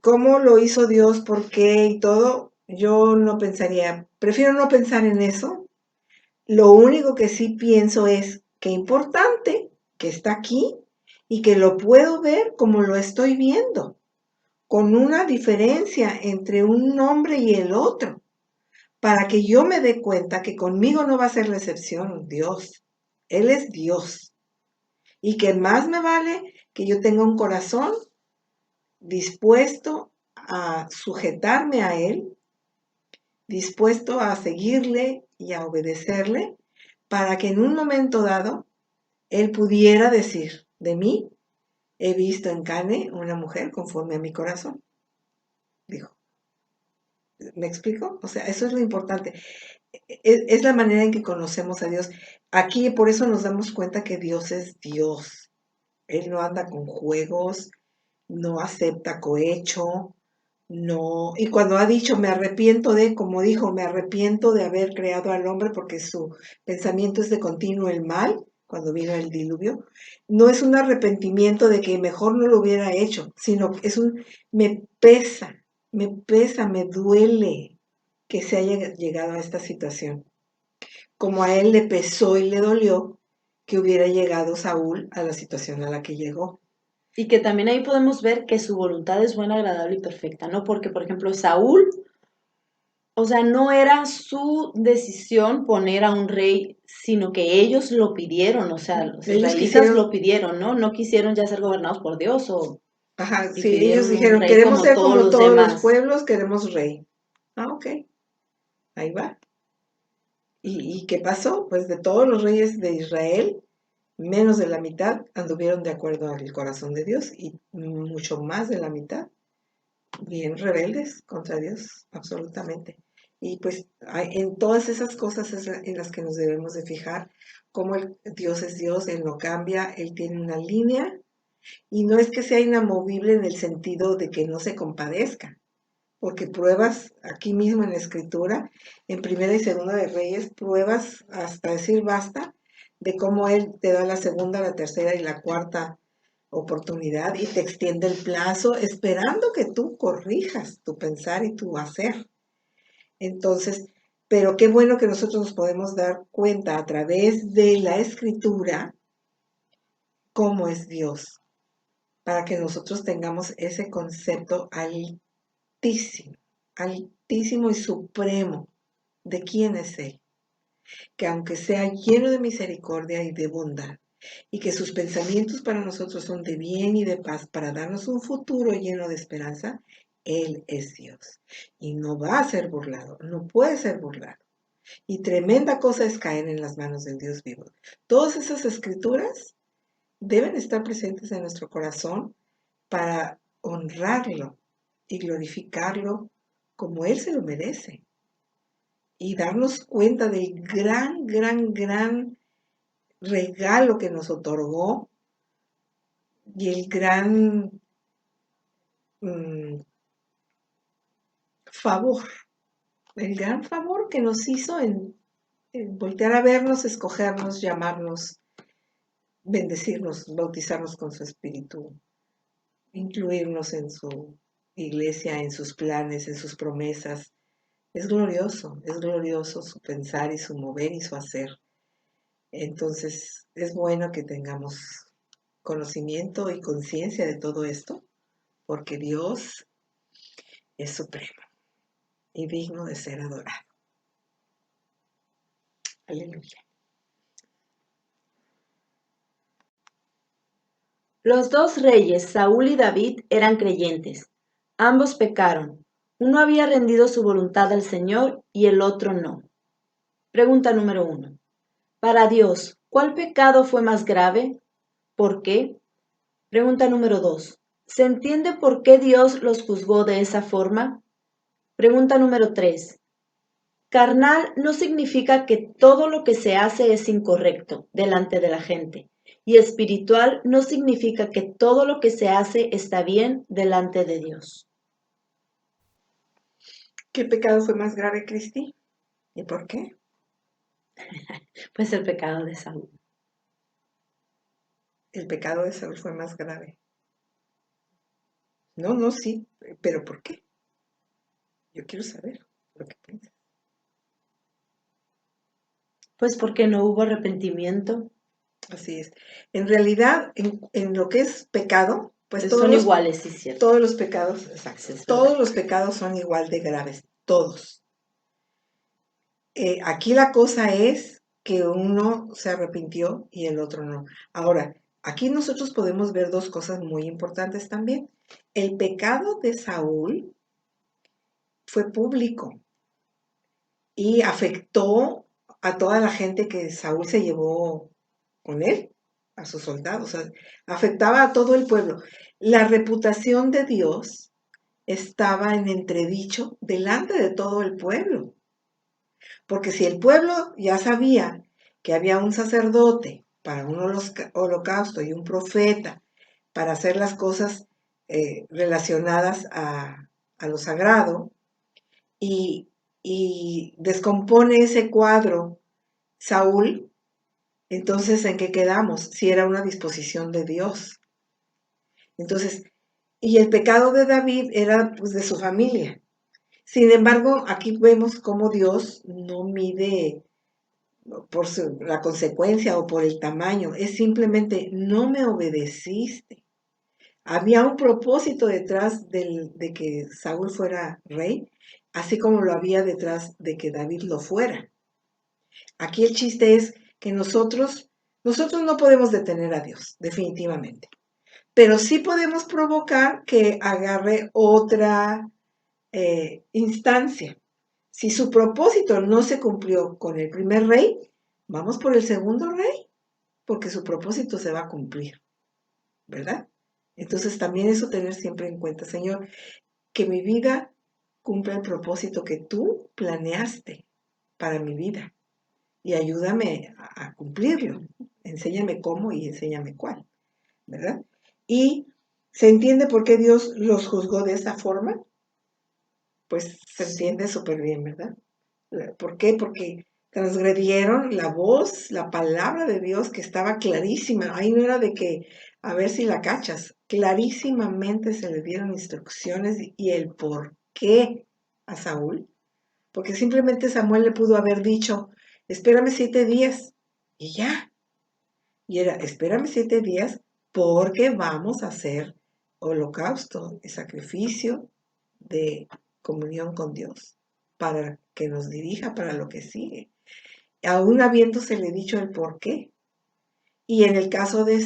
[SPEAKER 2] cómo lo hizo Dios, por qué y todo, yo no pensaría, prefiero no pensar en eso. Lo único que sí pienso es que importante que está aquí y que lo puedo ver como lo estoy viendo, con una diferencia entre un hombre y el otro, para que yo me dé cuenta que conmigo no va a ser la excepción Dios. Él es Dios. Y que más me vale que yo tenga un corazón dispuesto a sujetarme a Él, dispuesto a seguirle y a obedecerle, para que en un momento dado Él pudiera decir de mí, he visto en Cane una mujer conforme a mi corazón. Dijo, ¿me explico? O sea, eso es lo importante. Es la manera en que conocemos a Dios. Aquí por eso nos damos cuenta que Dios es Dios. Él no anda con juegos, no acepta cohecho, no. Y cuando ha dicho, me arrepiento de, como dijo, me arrepiento de haber creado al hombre porque su pensamiento es de continuo el mal, cuando vino el diluvio, no es un arrepentimiento de que mejor no lo hubiera hecho, sino es un, me duele que se haya llegado a esta situación. Como a él le pesó y le dolió que hubiera llegado Saúl a la situación a la que llegó.
[SPEAKER 1] Y que también ahí podemos ver que su voluntad es buena, agradable y perfecta, ¿no? Porque, por ejemplo, Saúl, o sea, no era su decisión poner a un rey, sino que ellos lo pidieron, o sea, los
[SPEAKER 2] Ellos
[SPEAKER 1] israelitas
[SPEAKER 2] quisieron,
[SPEAKER 1] lo pidieron, ¿no? No quisieron ya ser gobernados por Dios
[SPEAKER 2] ajá,
[SPEAKER 1] y
[SPEAKER 2] sí, ellos
[SPEAKER 1] pidieron un
[SPEAKER 2] dijeron,
[SPEAKER 1] rey
[SPEAKER 2] queremos
[SPEAKER 1] como
[SPEAKER 2] ser
[SPEAKER 1] todos
[SPEAKER 2] como
[SPEAKER 1] los
[SPEAKER 2] todos los
[SPEAKER 1] demás.
[SPEAKER 2] pueblos, queremos rey. Ah, ok, ahí va. ¿Y qué pasó? Pues de todos los reyes de Israel, menos de la mitad anduvieron de acuerdo al corazón de Dios y mucho más de la mitad bien rebeldes contra Dios, absolutamente. Y pues en todas esas cosas es en las que nos debemos de fijar, cómo Dios es Dios, Él no cambia, Él tiene una línea y no es que sea inamovible en el sentido de que no se compadezca, porque pruebas aquí mismo en la escritura, en Primera y Segunda de Reyes, pruebas hasta decir basta de cómo Él te da la segunda, la tercera y la cuarta oportunidad y te extiende el plazo esperando que tú corrijas tu pensar y tu hacer. Entonces, pero qué bueno que nosotros nos podemos dar cuenta a través de la escritura cómo es Dios, para que nosotros tengamos ese concepto altísimo, altísimo y supremo de quién es Él, que aunque sea lleno de misericordia y de bondad, y que sus pensamientos para nosotros son de bien y de paz para darnos un futuro lleno de esperanza, Él es Dios y no va a ser burlado, no puede ser burlado. Y tremenda cosa es caer en las manos del Dios vivo. Todas esas escrituras deben estar presentes en nuestro corazón para honrarlo y glorificarlo como Él se lo merece y darnos cuenta del gran regalo que nos otorgó y el gran mm, favor, el gran favor que nos hizo en voltear a vernos, escogernos, llamarnos, bendecirnos, bautizarnos con su espíritu, incluirnos en su iglesia, en sus planes, en sus promesas. Es glorioso su pensar y su mover y su hacer. Entonces, es bueno que tengamos conocimiento y conciencia de todo esto, porque Dios es supremo y digno de ser adorado. Aleluya.
[SPEAKER 1] Los dos reyes, Saúl y David, eran creyentes. Ambos pecaron. Uno había rendido su voluntad al Señor y el otro no. Pregunta número 1. Para Dios, ¿Cuál pecado fue más grave? ¿Por qué? Pregunta número 2. ¿Se entiende por qué Dios los juzgó de esa forma? Pregunta número 3. Carnal no significa que todo lo que se hace es incorrecto delante de la gente. Y espiritual no significa que todo lo que se hace está bien delante de Dios.
[SPEAKER 2] ¿Qué pecado fue más grave, Cristi? ¿Y por qué?
[SPEAKER 1] Pues el pecado de Saúl.
[SPEAKER 2] El pecado de Saúl fue más grave. No, sí, pero ¿por qué? Yo quiero saber lo que piensas.
[SPEAKER 1] Pues porque no hubo arrepentimiento.
[SPEAKER 2] Así es. En realidad, en lo que es pecado, pues
[SPEAKER 1] Son iguales, sí, cierto.
[SPEAKER 2] todos los pecados, exacto,
[SPEAKER 1] Sí, es
[SPEAKER 2] todos
[SPEAKER 1] verdad.
[SPEAKER 2] los pecados son igual de graves, todos. Aquí la cosa es que uno se arrepintió y el otro no. Ahora, aquí nosotros podemos ver dos cosas muy importantes también. El pecado de Saúl fue público y afectó a toda la gente que Saúl se llevó con él, a sus soldados, o sea, afectaba a todo el pueblo. La reputación de Dios estaba en entredicho delante de todo el pueblo, porque si el pueblo ya sabía que había un sacerdote para un holocausto y un profeta para hacer las cosas relacionadas a lo sagrado, y, y descompone ese cuadro Saúl, entonces ¿en qué quedamos? Si era una disposición de Dios. Entonces, y el pecado de David era pues de su familia. Sin embargo, aquí vemos cómo Dios no mide por la consecuencia o por el tamaño, es simplemente no me obedeciste. Había un propósito detrás de que Saúl fuera rey, así como lo había detrás de que David lo fuera. Aquí el chiste es que nosotros no podemos detener a Dios, definitivamente, pero sí podemos provocar que agarre otra instancia. Si su propósito no se cumplió con el primer rey, vamos por el segundo rey, porque su propósito se va a cumplir, ¿verdad? Entonces también eso tener siempre en cuenta, Señor, que mi vida cumpla el propósito que tú planeaste para mi vida y ayúdame a cumplirlo. Enséñame cómo y enséñame cuál, ¿verdad? Y se entiende por qué Dios los juzgó de esa forma, pues se entiende súper bien, ¿verdad? ¿Por qué? Porque transgredieron la voz, la palabra de Dios que estaba clarísima. Ahí no era de que, a ver si la cachas. Clarísimamente se le dieron instrucciones y el por qué a Saúl. Porque simplemente Samuel le pudo haber dicho, espérame 7 días y ya. Y era, espérame 7 días porque vamos a hacer holocausto y sacrificio de comunión con Dios para que nos dirija para lo que sigue, aún habiéndosele dicho el por qué. Y en el caso de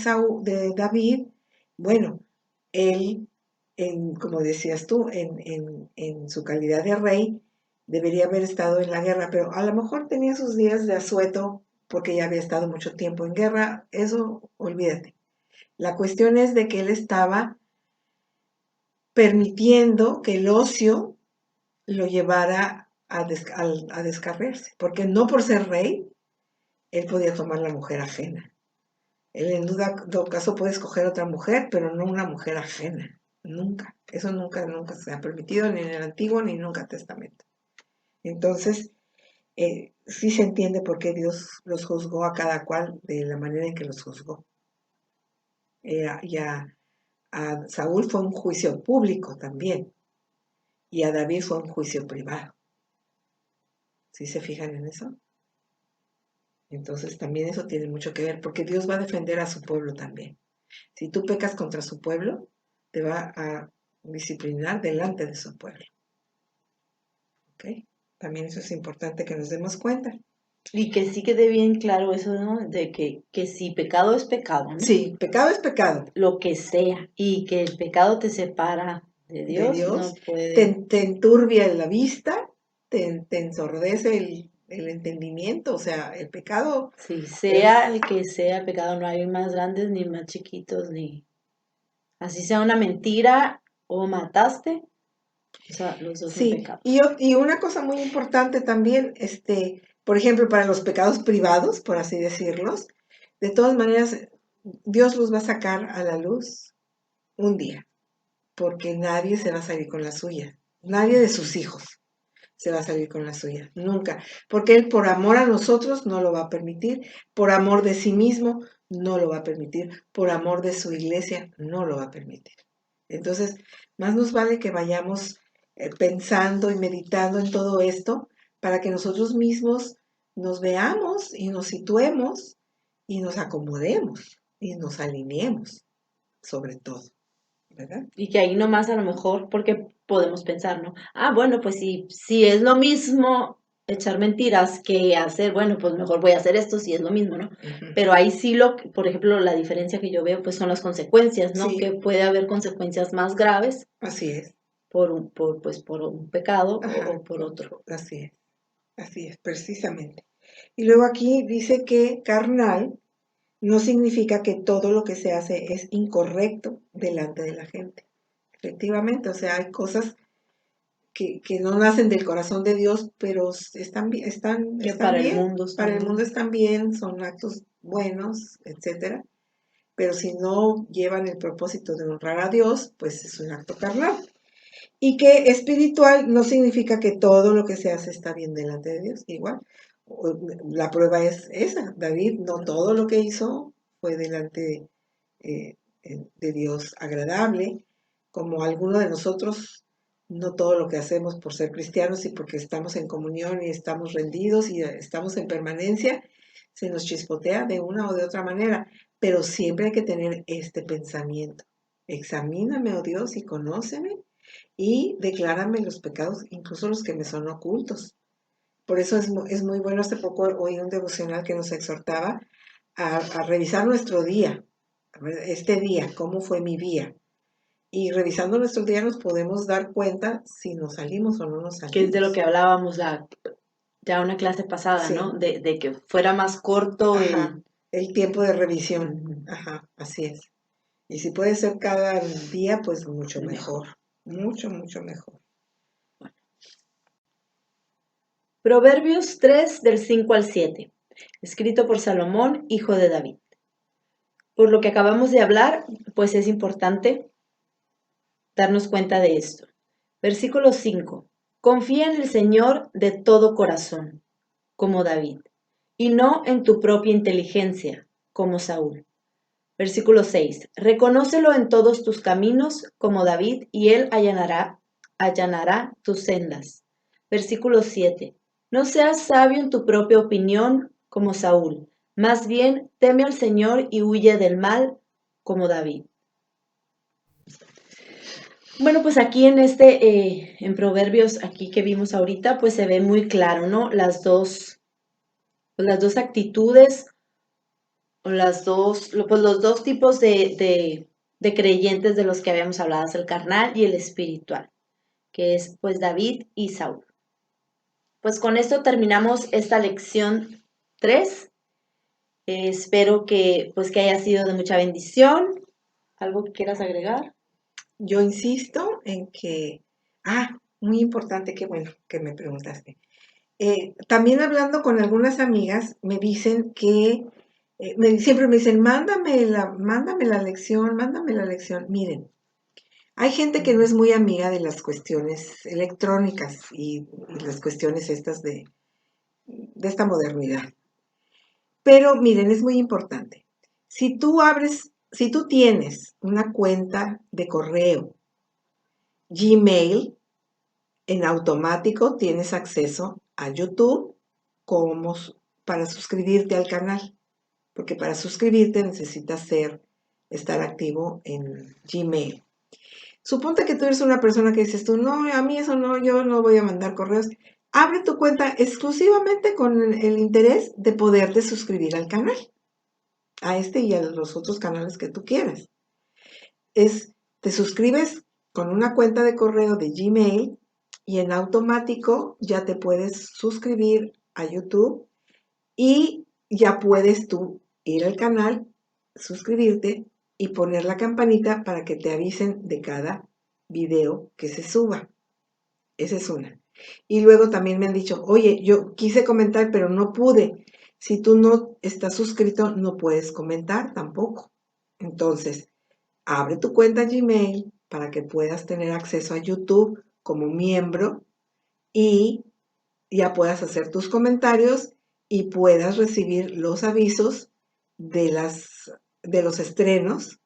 [SPEAKER 2] David, bueno, él, como decías tú, en su calidad de rey, debería haber estado en la guerra, pero a lo mejor tenía sus días de asueto porque ya había estado mucho tiempo en guerra, eso olvídate. La cuestión es de que él estaba permitiendo que el ocio lo llevara a descarriarse, porque no por ser rey, él podía tomar la mujer ajena. Él en todo caso puede escoger otra mujer, pero no una mujer ajena, nunca. Eso nunca se ha permitido ni en el Antiguo ni nunca en el Testamento. Entonces, sí se entiende por qué Dios los juzgó a cada cual de la manera en que los juzgó. Y a Saúl fue un juicio público también, y a David fue un juicio privado. ¿Sí se fijan en eso? Entonces también eso tiene mucho que ver, porque Dios va a defender a su pueblo también. Si tú pecas contra su pueblo, te va a disciplinar delante de su pueblo. ¿Ok? También eso es importante que nos demos cuenta.
[SPEAKER 1] Y que sí quede bien claro eso, ¿no? De que si pecado es pecado, ¿no?
[SPEAKER 2] Sí, pecado es pecado.
[SPEAKER 1] Lo que sea. Y que el pecado te separa de
[SPEAKER 2] De
[SPEAKER 1] Dios,
[SPEAKER 2] Dios,
[SPEAKER 1] no puede.
[SPEAKER 2] te enturbia la vista, te ensordece el entendimiento, o sea, el pecado
[SPEAKER 1] Sí,
[SPEAKER 2] es,
[SPEAKER 1] sea el que sea el pecado, no hay más grandes ni más chiquitos, ni así sea una mentira o mataste, o sea, los dos son
[SPEAKER 2] sí,
[SPEAKER 1] pecados.
[SPEAKER 2] y una cosa muy importante también, por ejemplo, para los pecados privados, por así decirlos, de todas maneras, Dios los va a sacar a la luz un día, porque nadie se va a salir con la suya, nadie de sus hijos se va a salir con la suya, nunca, porque Él por amor a nosotros no lo va a permitir, por amor de sí mismo no lo va a permitir, por amor de su iglesia no lo va a permitir. Entonces, más nos vale que vayamos pensando y meditando en todo esto para que nosotros mismos nos veamos y nos situemos y nos acomodemos y nos alineemos, sobre todo, ¿verdad?
[SPEAKER 1] Y que ahí nomás a lo mejor, porque podemos pensar, ¿no? Ah, bueno, pues si es lo mismo echar mentiras que hacer, bueno, pues mejor voy a hacer esto si es lo mismo, ¿no?
[SPEAKER 2] Ujú.
[SPEAKER 1] Pero ahí sí por ejemplo, la diferencia que yo veo, pues son las consecuencias, ¿no? Que
[SPEAKER 2] Sí,
[SPEAKER 1] puede haber consecuencias más graves
[SPEAKER 2] así es.
[SPEAKER 1] por un pecado
[SPEAKER 2] Ajá,
[SPEAKER 1] o por otro.
[SPEAKER 2] así es, precisamente. Y luego aquí dice que carnal no significa que todo lo que se hace es incorrecto delante de la gente. Efectivamente, o sea, hay cosas que no nacen del corazón de Dios, pero
[SPEAKER 1] Que
[SPEAKER 2] están
[SPEAKER 1] para el
[SPEAKER 2] bien,
[SPEAKER 1] mundo
[SPEAKER 2] para
[SPEAKER 1] están
[SPEAKER 2] el mundo
[SPEAKER 1] bien.
[SPEAKER 2] están bien, son actos buenos, etcétera. Pero si no llevan el propósito de honrar a Dios, pues es un acto carnal. Y que espiritual no significa que todo lo que se hace está bien delante de Dios, igual. La prueba es esa, David no todo lo que hizo fue delante eh, de Dios agradable, como alguno de nosotros, no todo lo que hacemos por ser cristianos y porque estamos en comunión y estamos rendidos y estamos en permanencia, se nos chispotea de una o de otra manera, pero siempre hay que tener este pensamiento. Examíname, oh Dios, y conóceme y declárame los pecados, incluso los que me son ocultos. Por eso es muy bueno. Hace poco oí un devocional que nos exhortaba a revisar nuestro día, a ver, este día, cómo fue mi día. Y revisando nuestro día nos podemos dar cuenta si nos salimos o no nos
[SPEAKER 1] Que es de lo
[SPEAKER 2] salimos.
[SPEAKER 1] que hablábamos ya una clase pasada, ¿no?
[SPEAKER 2] Sí,
[SPEAKER 1] De que fuera más corto
[SPEAKER 2] ajá,
[SPEAKER 1] el...
[SPEAKER 2] el tiempo de revisión,
[SPEAKER 1] Ujú,
[SPEAKER 2] ajá, así es. Y si puede ser cada día, pues mucho
[SPEAKER 1] mejor.
[SPEAKER 2] mejor, mucho, mucho mejor.
[SPEAKER 1] Proverbios 3 del 5 al 7, escrito por Salomón, hijo de David. Por lo que acabamos de hablar, pues es importante darnos cuenta de esto. Versículo 5. Confía en el Señor de todo corazón, como David, y no en tu propia inteligencia, como Saúl. Versículo 6. Reconócelo en todos tus caminos, como David, y él allanará tus sendas. Versículo 7. No seas sabio en tu propia opinión, como Saúl. Más bien, teme al Señor y huye del mal, como David. Bueno, pues aquí en Proverbios, aquí que vimos ahorita, pues se ve muy claro, ¿no? Las dos actitudes o pues los dos tipos de creyentes de los que habíamos hablado, es el carnal y el espiritual, que es pues David y Saúl. Pues con esto terminamos esta lección 3. Espero que haya sido de mucha bendición. ¿Algo que quieras agregar?
[SPEAKER 2] Yo insisto en que, muy importante, qué bueno que me preguntaste. También hablando con algunas amigas, me dicen que, siempre me dicen, mándame la lección, mándame la lección. Miren, hay gente que no es muy amiga de las cuestiones electrónicas y las cuestiones estas de esta modernidad. Pero miren, es muy importante. Si tú tienes una cuenta de correo, Gmail, en automático tienes acceso a YouTube como para suscribirte al canal, porque para suscribirte necesitas estar activo en Gmail. Suponte que tú eres una persona que dices tú, no, a mí eso no, yo no voy a mandar correos. Abre tu cuenta exclusivamente con el interés de poderte suscribir al canal, a este y a los otros canales que tú quieras. Te suscribes con una cuenta de correo de Gmail y en automático ya te puedes suscribir a YouTube y ya puedes tú ir al canal, suscribirte y poner la campanita para que te avisen de cada video que se suba. Esa es una. Y luego también me han dicho, oye, yo quise comentar, pero no pude. Si tú no estás suscrito, no puedes comentar tampoco. Entonces, abre tu cuenta Gmail para que puedas tener acceso a YouTube como miembro y ya puedas hacer tus comentarios y puedas recibir los avisos de los estrenos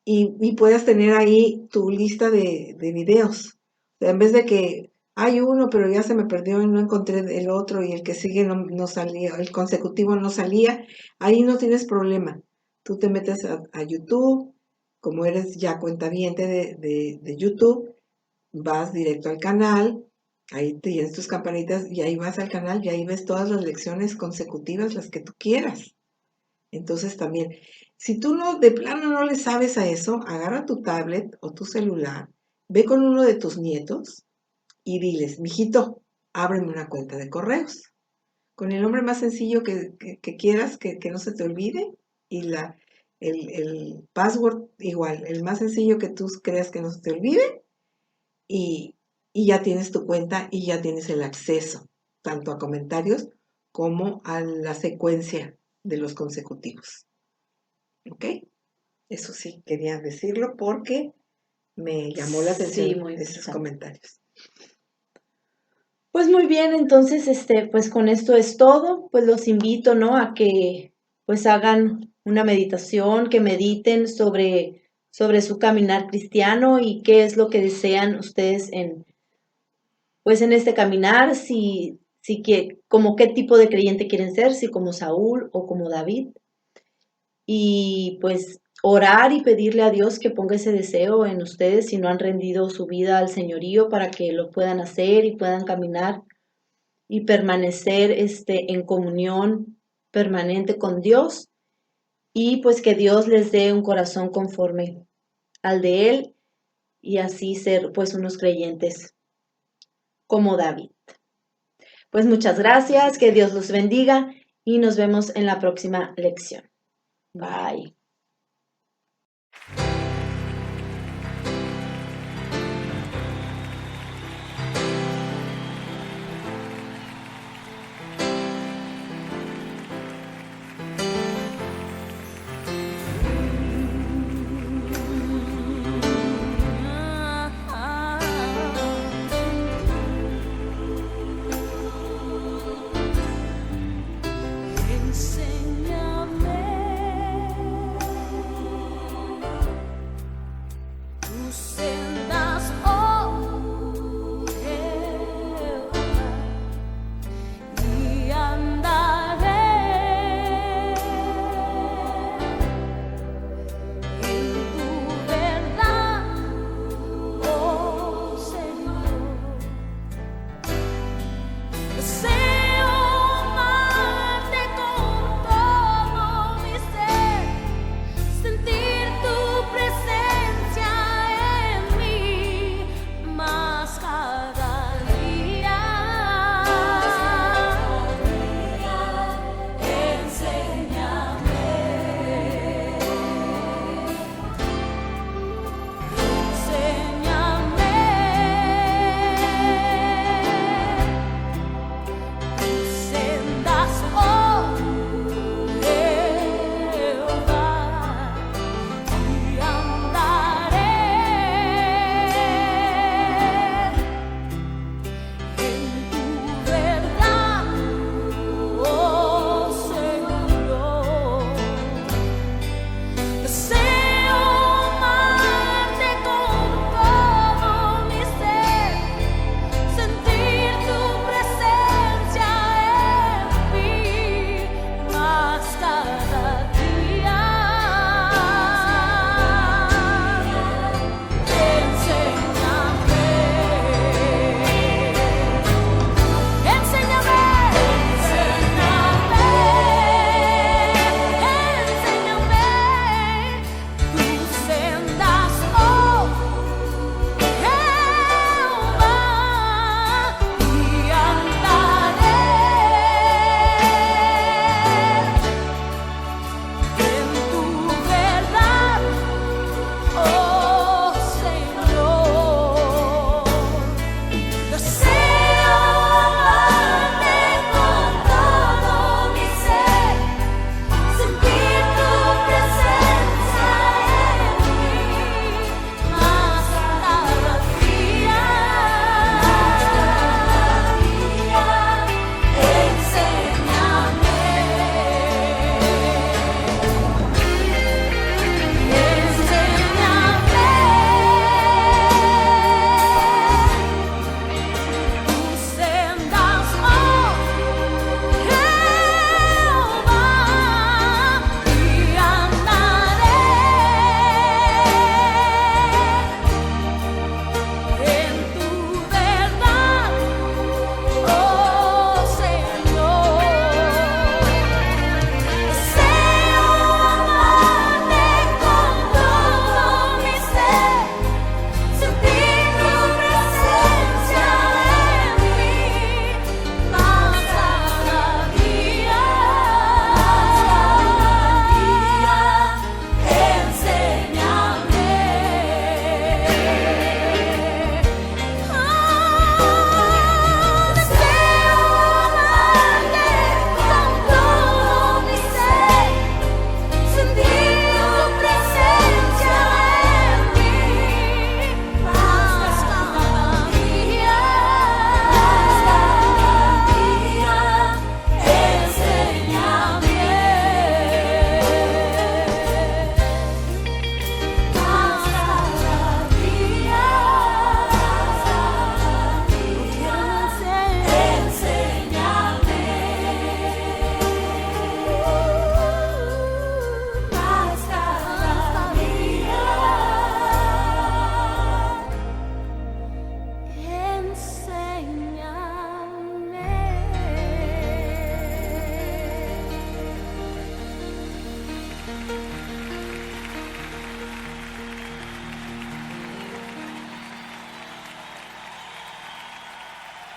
[SPEAKER 2] y puedas tener ahí tu lista de videos. O sea, en vez de que hay uno, pero ya se me perdió y no encontré el otro y el que sigue no salía, el consecutivo no salía, ahí no tienes problema. Tú te metes a YouTube, como eres ya cuentaviente de YouTube, vas directo al canal, ahí tienes tus campanitas y ahí vas al canal y ahí ves todas las lecciones consecutivas, las que tú quieras. Entonces también, si tú no, de plano no le sabes a eso, agarra tu tablet o tu celular, ve con uno de tus nietos y diles, mijito, ábreme una cuenta de correos. Con el nombre más sencillo que quieras, que no se te olvide, y el password igual, el más sencillo que tú creas que no se te olvide, y ya tienes tu cuenta y ya tienes el acceso tanto a comentarios como a la secuencia de los consecutivos. ¿Ok? Eso sí, quería decirlo porque me llamó la atención
[SPEAKER 1] Sí, muy
[SPEAKER 2] esos
[SPEAKER 1] importante.
[SPEAKER 2] comentarios.
[SPEAKER 1] Pues muy bien, entonces, pues con esto es todo. Pues los invito, ¿no? A que pues hagan una meditación, que mediten sobre su caminar cristiano y qué es lo que desean ustedes pues en este caminar, como qué tipo de creyente quieren ser, si como Saúl o como David. Y pues orar y pedirle a Dios que ponga ese deseo en ustedes si no han rendido su vida al señorío para que lo puedan hacer y puedan caminar y permanecer en comunión permanente con Dios y pues que Dios les dé un corazón conforme al de Él y así ser pues unos creyentes como David. Pues muchas gracias, que Dios los bendiga y nos vemos en la próxima lección. Bye.
[SPEAKER 3] Enséñame tu senda.